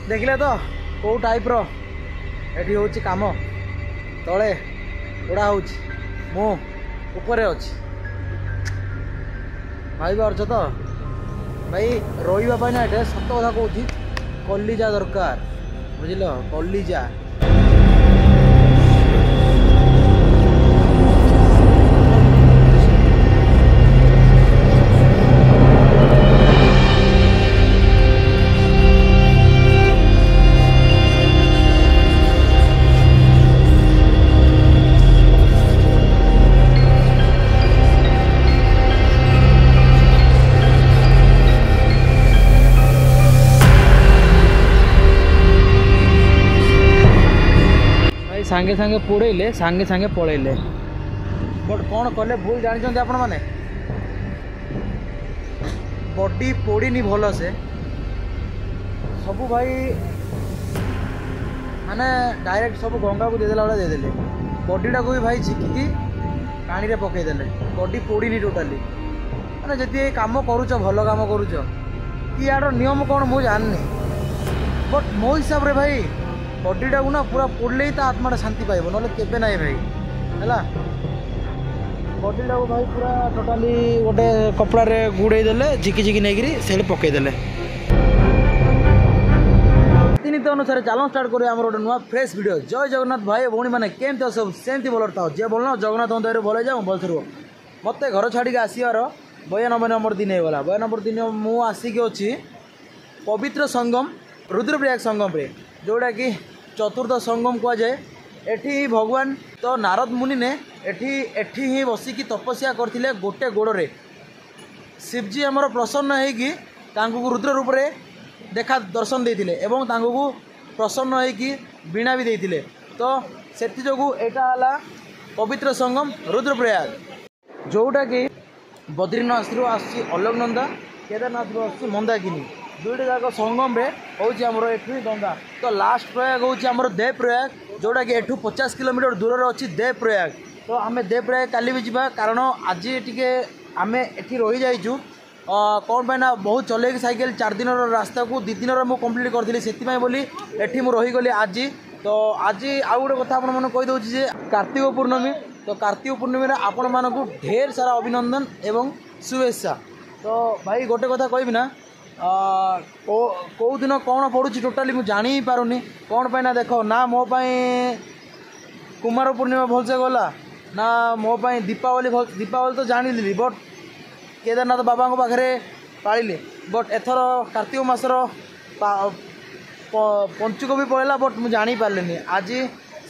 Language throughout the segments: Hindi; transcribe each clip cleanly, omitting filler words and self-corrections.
देखिले तो कौ टाइप रो एठी होची काम तले उड़ा होची मु ऊपर अच्छी भाई पार्छ तो भाई रही ना ये सत कथा कौन कलिजा दरकार बुझल कलिजा सांगे सांगे पोड़े सांगे सांगे पलैले बट कौन कले भूल जानते आपण मैंने बॉडी पोड़नी भल से सब भाई माने डायरेक्ट सब गंगा को देदेला वाला देदेले बॉडीटा को भी भाई झिकी पानी रे पकईदेले बॉडी पोड़नी टोटाली मैंने जी कम करुच भल कम करुच कि यार नियम कौन मुझे जाननी बट मो हिसाब रे भाई बॉडीटा को ना पूरा पोड़ले ही आत्माटा शांति पाइब ना केबे ना भाई है बॉडीटा को भाई पूरा टोटाली गोटे कपड़ा रे गुड़े देले झिकी झिकी नहीं से पकईदेले रीतिनीति अनुसार चलो स्टार्ट करें आम गोटे नुआ फ्रेश वीडियो जय जगन्नाथ भाई भौणी मैंने केमती सब सेमती भल था जे बोल जगन्नाथ दया भल जाऊँ भल रो मत घर छाड़ी आसबार 92 नंबर दिन होगा 92 नंबर दिन मु आसिक अच्छी पवित्र संगम रुद्रप्रयाग संगम रे जोड़ा कि चतुर्थ संगम कहुए एठी भगवान तो नारद मुनि ने एठी ही बसिकी तपस्या करथिले गोटे गोड़े शिवजी आमर प्रसन्न होगी रुद्र रूप रे देखा दर्शन देते एवं तांको प्रसन्न होगी वीणा भी देते तो से जो यहाँ पवित्र संगम रुद्रप्रयाग जोटा कि बद्रीनाथ रु आसी अलकनंदा केदारनाथ रु आसी मंदाकिनी दुईटा जाक संगम रे होमर एठू गंगा तो लास्ट प्रयाग होमर देव प्रयाग जोटा कि एठू 50 किलोमीटर दूर अच्छी देव प्रयाग तो आम देव प्रयाग काली भी जावा कारण आज टी आम एठी रही जाइचु कौन पाइना बहुत चलेगी साइकेल 4 दिन रास्ता को 2 दिन मुझे कम्प्लीट करी से बोली एठी मु रहीगली आज तो आज आउ गोटे कथा आपने कहीदे जे कार्तिक पूर्णमी तो कार्तिक पूर्णमी आपण मानक ढेर सारा अभिनंदन एवं शुभेच्छा तो भाई गोटे कथा कहबी ना कौ दिन कौन पड़ुची टोटाली मुझे जानी ही पारुनी कौन पाइना देख ना मो कुमार पूर्णिमा भलसे गला ना मो दीपावली दीपावली तो जानी बट केदारनाथ बाबा पाखे पाली बट एथर कार्तिक मासर पंचुक भी पड़ेगा बट मुझे जानी पारे आज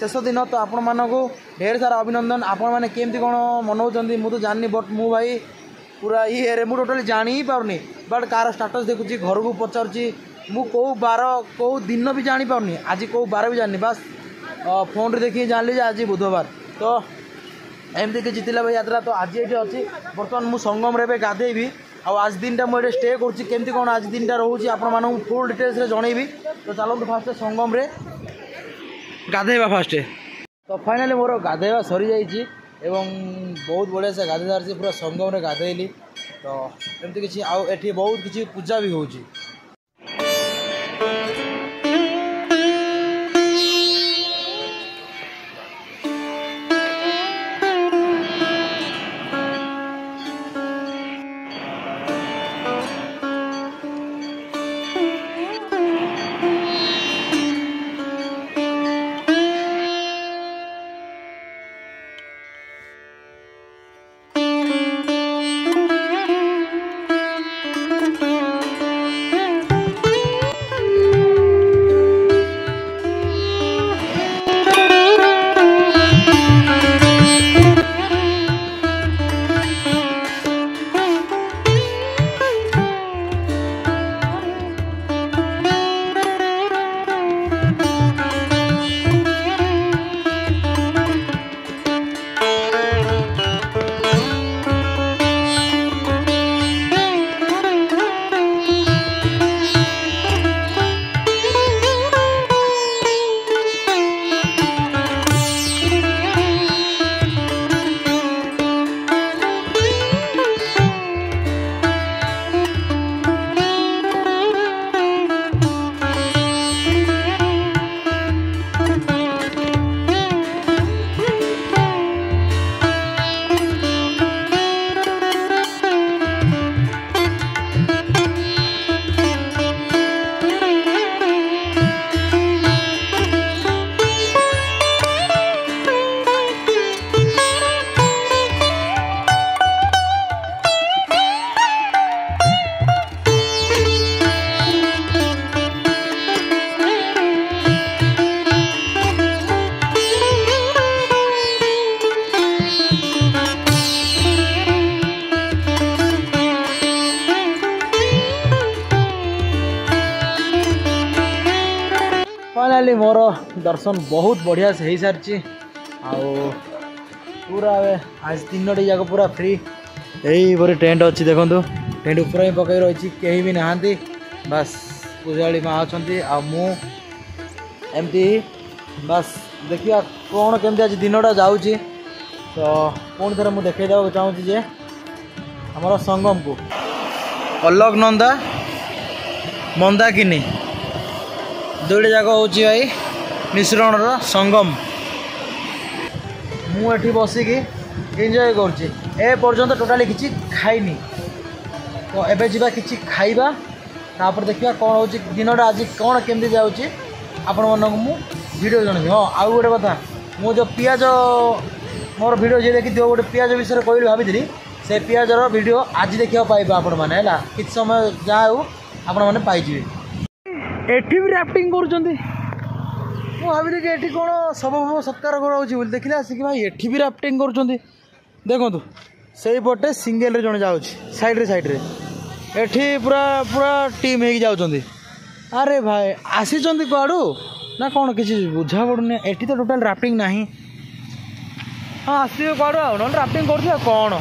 शेष दिन तो आपण मानक ढेर सारा अभिनंदन आपण मैंने केमती कौन मनाऊँ मुझे जानी बट मु भाई पूरा ये मुझे टोटाली जानी ही पारनी बट कार स्टाटस देखुची घर को पचारुची मु कौ बार कौ दिन भी जानी पारनी आज कौ बार भी जानी बस फोन रे देखिए जान आज बुधवार तो एमती कि जितिला भाई यात्रा तो आज ये अच्छी बर्तमान मु संगम रे गाधेबी आज दिन टा मुझे स्टे करमती कौन आज दिन टा रोचे आपण फुल डिटेल्स रे जनइबी तो चलते फास्ट संगम रे गाधेबा फास्ट तो फाइनाली मोर गाधेबा सरी जाइए एवं बहुत बढ़िया से गाधे सारी पूरा संगम रे गाधेली तो एमती किसी आउ बहुत किसी पूजा भी होची फाइनाली मोर दर्शन बहुत बढ़िया से हो सारी पूरा आज 3 जाक पूरा फ्री यही टेंट अच्छी देखो टेंट ऊपर ही पकई रही कहीं भी नहांती बस पूजाड़ी माँ अच्छा एमती बस देखिए कौन केमती आज दिनटा जाऊँगी तो पुणी थे मुझे देखा देवाक चाहूँगी जे आमर संगम को अलकनंदा मंदाकिनी दुईटा जाक हूँ भाई मिश्रण संगम मुझे बसिकी एंजॉय कर टोटाली किसी खाईनी तो एबे जीवा किसी खाइबा तापर देखिए कौन हो दिनटा आज कौन केमती जाऊँगी आपण मानक मु वीडियो जनइबी। हाँ आउ गोटे कथा मु जो पियाज मोर वीडियो जी देखी गोटे पियाज विषय कहली भाभी से पियाजर वीडियो आज देखा पाइबा आपण मैंने किसी समय जहाँ आपण मैंने पाइबे एठी भी राफ्टिंग कर भाविली कि एठी कौन सब सत्कार कर देखिले आसिक भाई एठी भी राफ्टिंग कर देखु से पटे सिंगल जन जाऊँ साइड रे एठी पूरा पूरा टीम हो जाऊँ। अरे भाई आसी कुआड़ू ना कौन किसी बुझा पड़ूनी एठी तो टोटाल राफ्टिंग ना हाँ आसवे कुआड़ू आ ना राफ्टिंग कर कौन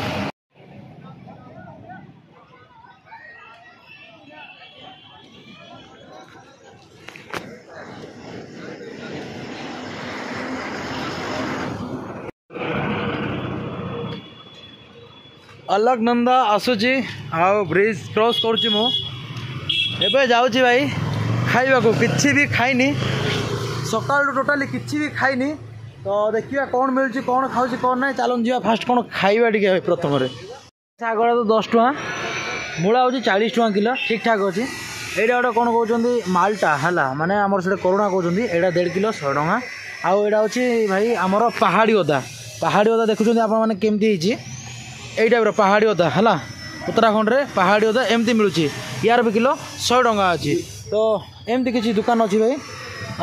अलकनंदा आसूची आउ ब्रिज क्रॉस करुच्ची मुझे जाऊँगी भाई खाइबा को किसी भी खाइनी सकाल टोटाली किसी भी खाइनी तो देखिए कौन मिलूँ कौन खाऊँ कौन ना चलन जी फास्ट कौन खाइबा टे प्रथम शागड़ा तो 10 टଙ୍କା मूला हूँ 40 टଙ୍କା किलो ठीक ठाक अच्छी यहाँ गोटे कौन कहते माल्टा है माने आमर से करुणा कहते यहाँ 1.5 किलो 100 टଙ୍କା आउ यहाँ हूँ भाई आमर पहाड़ी अदा देखुं आप केमती यही टाइप पहाड़ी अदा है उत्तराखंड रे पहाड़ी अदा एमती मिलूँ यार भी किलो 100 टଙ୍କା अच्छी तो एमती किसी दुकान अच्छी भाई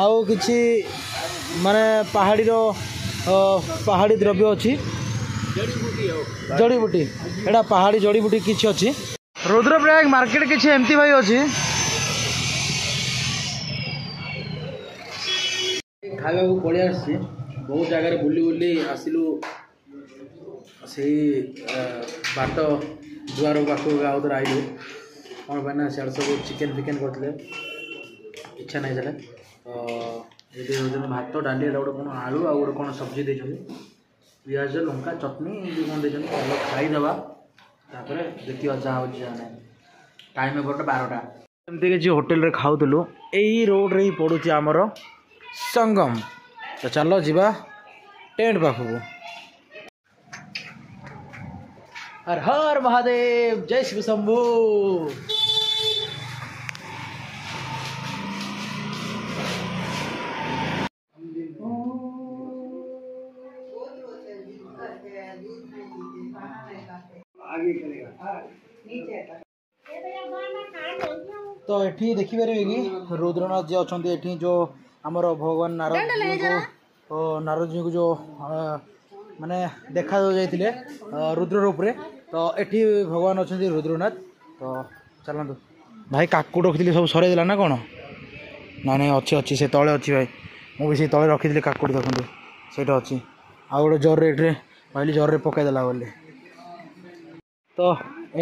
आउ किसी माने पहाड़ी द्रव्य अच्छी जड़ी बूटी एटा पहाड़ी जड़ी बूटी किसी अच्छी रुद्रप्रयाग मार्केट किसी एमती भाई अच्छी खावा को पड़े आसी बहुत जगह बुली बुली आसिलु से बाट दुआर पाख आउे आइलु कौन पाना सियाड़ सब चिकेन फिकेन करते इच्छा नहीं चले तो ये भात डाली गोटे कौन आलू आ गोटे कौन सब्जी देते पियाज लंका चटनी कौन देते खाईदे देखिए जहाँ हो जाए टाइम एपटे 12टा एमती किसी होटेल खाऊलु यही रोड रे ही पड़ुची आमर संगम तो चलो जीवा टेंट पाखक हर हर महादेव जय शिव शंभू तो ये देखिपारे कि रुद्रनाथ जी अच्छा ये जो आमर भगवान नारद जी को जो माने देखा जाइए रुद्र रूप रे तो एठी भगवान अच्छा रुद्रनाथ तो चलतु भाई काकू रखी सब सर ना कौन ना नहीं अच्छी अच्छी से तले अच्छी भाई मुझे तले रखी काकू देखते ସେଇଟା अच्छी आ गोटे जर ये भाई जर पकईदेला बोले तो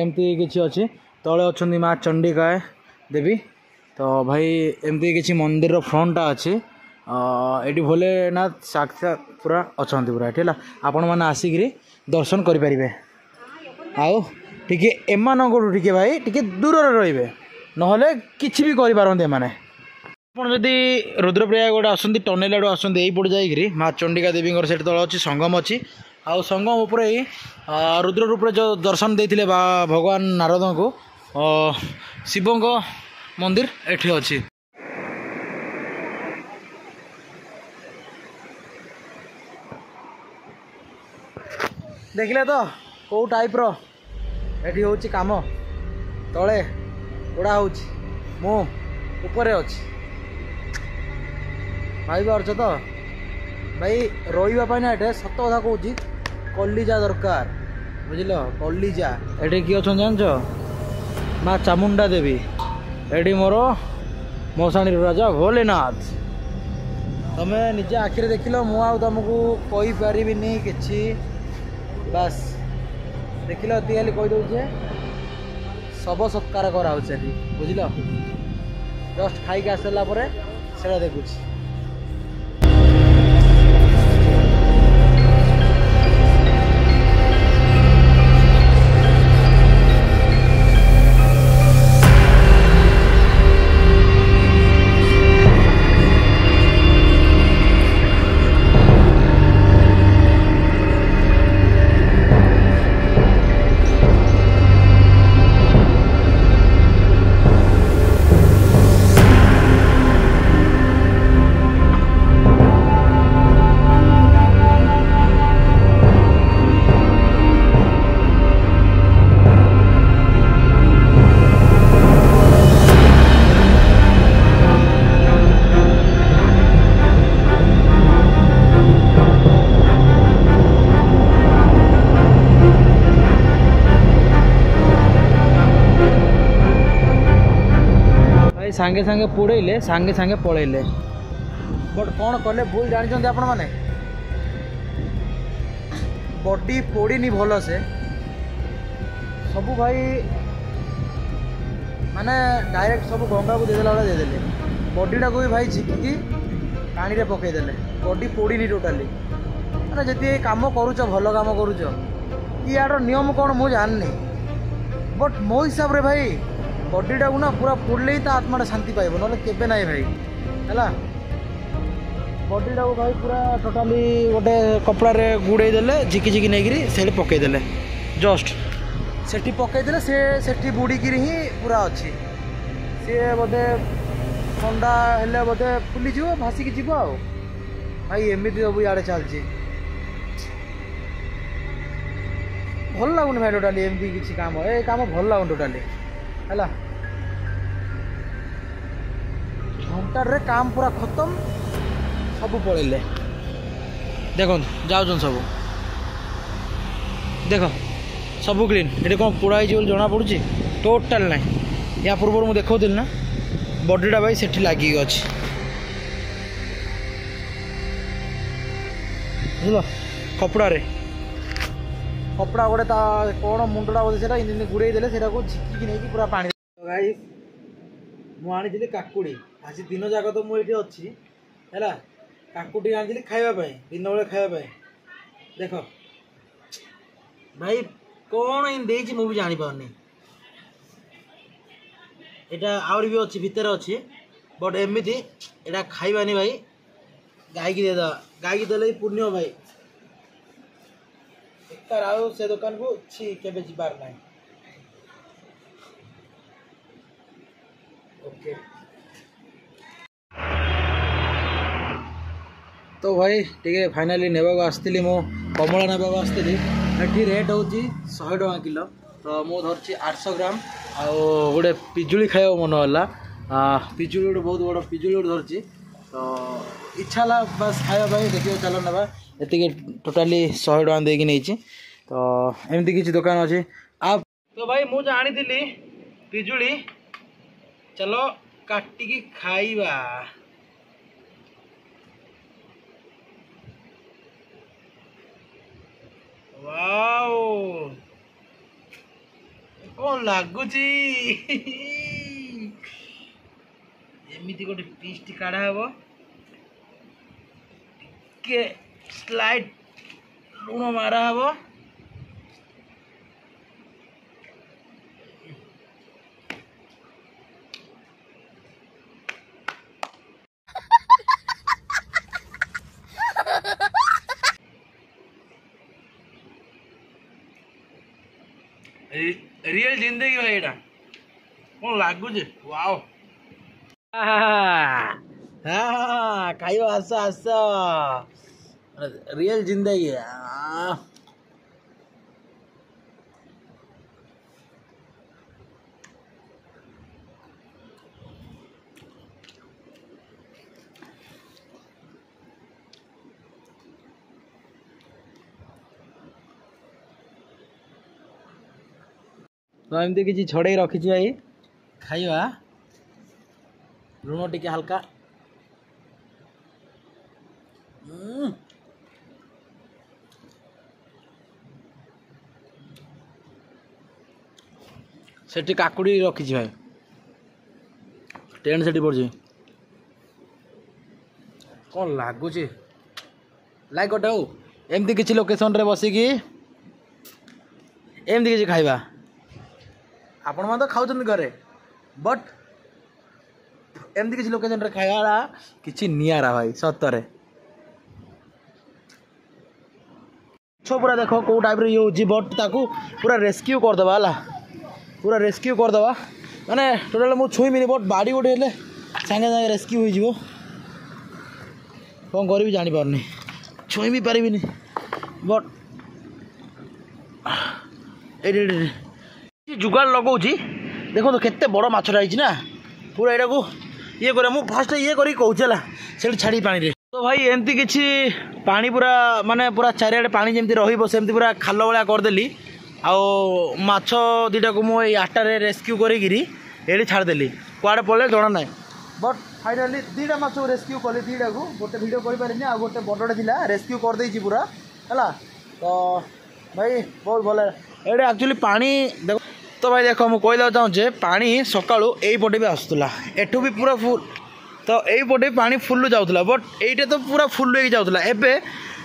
एमती किसी अच्छी तले अच्छा माँ चंडिका देवी तो भाई एमती किसी मंदिर फ्रंटा अच्छी ये भोलेनाथ साक्षात पूरा अच्छा पूरा ये आपण मैंने आसिक दर्शन करें आउ टे एमान टे भाई टे दूर रे ना कि भी करते मैंने आपड़ी रुद्रप्रयाग गोटे आसती टनेल आड़ आसती यही पटे जाकि माँ चंडिका देवी से तले अच्छी संगम अच्छी आउ संगम उपर रुद्र रूप जो दर्शन देते भगवान नारद को शिव मंदिर एठी अच्छी देखिले तो कौ टाइप री हूँ कम तले उड़ा हो मु उपरे अच्छी भाई पार्छ तो भाई रही ना ये सत कथा कौच कलिजा दरकार बुझल कलिजा ये किए अच्छा जान माँ चामुंडा देवी ये मोर मौसाणी राजा भोलेनाथ तमें निजे आखिरे देख लो मु तुमको कही पारिनी कि बास देख लो ये खाली कहीदे शव सत्कार कराऊँ बुझल जस्ट खाई आसला से देखुच सांगे सांगे पोड़े सांगे सांगे पलैले बट कौन कले भूल जानते आपण मैंने बॉडी पोड़नी भल से सबू भाई माने डायरेक्ट सब गंगा को देदेला वाला देदेले बॉडीटा को भी भाई झिकी पानी रे पकईदेले बॉडी पोड़नी टोटाली मैंने जी कम करुच भल कम करुच यार नियम कौन मुझे जाननी बट मो हिसाब रे भाई बॉडीटा को ना पूरा पोड़ले ही आत्मा शांति पाइब ना केबे ना भाई है बॉडीटा को भाई पूरा टोटाली गोटे कपड़ा रे गुड़े देले झिकी झिकी नहीं से पकईदेले जस्ट सेठी पकईदेले से बुड़ीकी ही पूरा अच्छी सी बोधे ठंडा हेले बोधे फुली जीव भासिकी जीव आ भाई एमती सब इे चलती भल लगुनि भाई टोटाली एमती किसी काम ए काम भल लगुनि टोटाली है घंटार काम पूरा खत्म सब पलैले देख जाऊन सब देख सब क्लीन ये कौन पोड़ा जना पड़ी टोटाल ना या पूर्व मुझे देखी ना बॉडीटा भाई सेठी लगी अच्छी बुझल कपड़ा रे कपड़ा गोटे कौन मुंडा बोलते से गुड़े देले झिकी नहीं पूरा पानी गाइस मुझे काकुड़ी आज दिन जाक तो मुझे अच्छी है काकुटी आनी खावाई दिन बेले खावाई देख भाई कौन इन मुझे जानी पारनी यहाँ आउरी भी अच्छी भितर अच्छी बट एमती यहाँ खाइबानी भाई गाई की देदा गाई की देले पुण्य भाई तार आउ से दुकान को छी केबे जिबार नाही ओके तो भाई टे फाइनाली नेबा आसती मो कमला नेबा आसती ये रेट हूँ 100 टका किलो तो मु धरची 800 ग्राम आ गोटे पिजुली खाया मन है पिजुली गोटे बहुत बड़ पिजुली गोटे धरची तो इच्छा ला बस खाया देखिए चलो ना ये टोटाली 100 टका देकी नहीं तो एमती किसी दुकान अच्छे आप तो भाई मुझे जानी थी पिजुली चलो काटिकी खाइबा वाओ कौन लगुची एमती गोटे पीस टी काढ़ा हे के स्लाइड लुण मारा हे रियल जिंदगी भाई एटा कौन लगुच वाओ खाइब आस आस रियल जिंदगी तो एमती किसी छड़े रखी भाई खाइबा लुण टिके हल्का सेठी काकुड़ी रखी भाई टेंट सेठी पड़ी कौन लगुच लाइक गोटे हो एमती किसी लोकेशन रे बसिकी एमती किसी खाइबा आपण मैंने तो खाऊँ घरे बट एमती किसी लोकेशन रे खाइबा किसी नियारा भाई सतरे पूरा देख कौ टाइप ये बट ताकू पूरा रेस्क्यू करदे है पूरा रेस्क्यू करदे माने टोटाल मुझे छुईमिनी बट बाड़ी गोटे हेले सागे सागे रेस्क्यू हो कौन करी जापारनी छुई भी पारि बट ये जुगाड़ लगाऊँ देखो तो केते बड़ मछटा ना पूरा यहाँ को ये कर फास्ट ये करी कहूँ से छाड़ी पानी तो भाई एमती किसी पानी पूरा माने पूरा चारिआडे पानी जमी रही पूरा खाल भाया करदेली आउ माछ दुटा को मुझे आटारे रेस्क्यू करी छाड़देली कुआड़े पड़े जना ना बट फाइनाली दुटा माछ रेस्क्यू कली दुटा को गोटे भिड कर आ गोटे बड़े थी रेस्क्यू करदे पूरा है तो भाई बहुत भल ये एक्चुअली पानी देख तो भाई देख मुझे कहला चाहूँचे पानी सकाळू एपटे भी आसूला एठू भी पूरा फुल तो यहीपटे पानी फुल जाऊला बट यहीटा तो पूरा फुल हो जाऊला एबे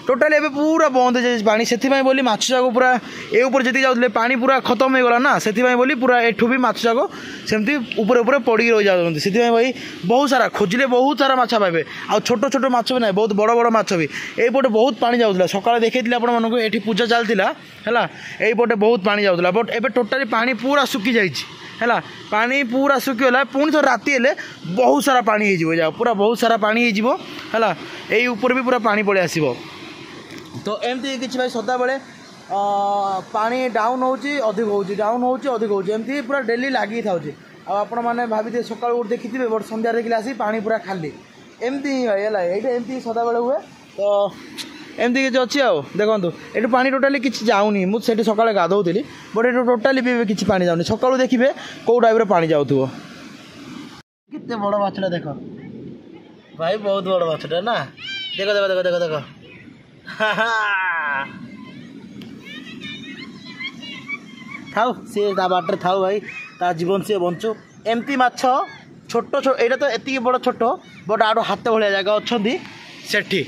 टोटाली एबे पूरा बंद हो पानी से बोली माछ जाक पूरा ये ऊपर जी जाते पानी पूरा खत्म हो गला ना से बोली पूरा एठू भी माछ जाक सेमती ऊपर ऊपर पड़ी रही जाती से भाई बहुत सारा खोजिले बहुत सारा माछ पाइबे आ छोट छोट माछ भी ना बहुत बड़ बड़ माछ भी यहीपटे बहुत पानी जाऊला सकाଳେ देखी आपको ये पूजा चलता है यहीपटे बहुत पानी जाऊला बट एबे टोटाली पानी पूरा सुखी जाइए पानी पूरा सुखीगला पुणी थोड़ा राति हेले बहुत सारा पानी हो पूरा बहुत सारा पानी हो यही ऊपर भी पूरा पानी पड़े आसो तो एमती किसी भाई सदा बेले पानी डाउन होची अधिक होची डाउन होची अधिक होची एमती पूरा डेली लगी था आपण मैंने भाभी सका देखी थे बट सन्ध्या देखिले आसी पानी पूरा खाली एमती ही भाई है ये एमती सदा बेले हुए तो एमती किसी अच्छी आउ देखो ये पानी टोटाली किसी जाऊनी मुझे सकाଳେ गाधौली बट ये टोटाली भी किसी पानी जाऊनी सकाळू देखिए कौ टाइप पानी जाऊथो कितने बड़ माछटा देख भाई बहुत बड़ माछटा ना देख देख देख देख देख थाउ सी बाटे थाउ भाई ता जीवन सी बंचु एमती माछ छोट छोट यहाँ तो एति बड़ छोट बट आड़ हाथ भाया जगह अच्छा सेठी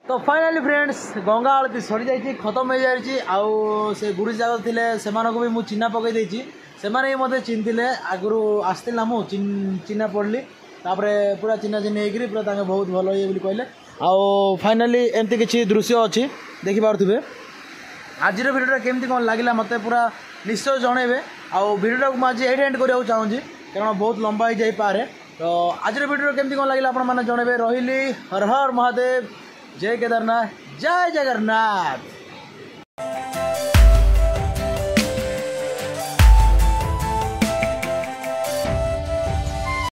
तो फाइनाली फ्रेंड्स गंगा आरती सरी जाइए खत्म हो जाए आउ से गुड़ी जाग थे से भी मुझे चिन्ह पकई देती से मत चिन्हते आगु आसला मुझे चिन्ह पड़ली तापर पूरा चिन्ह चिन्ह होकर पूरा बहुत भल ये कहले आउ फाइनाली एमती किसी दृश्य अच्छी देखिपे आज भिडियो केमती कौन लगे मत पूरा निश्चय जनइबे आउ भिडियो को मुझे ये एंड करने चाहूँगी कारण बहुत लंबा हो जाए तो आज भिडियो केमती कौन लगे आपने जनइबे रही हर हर महादेव जय केदारनाथ जय जगन्नाथ।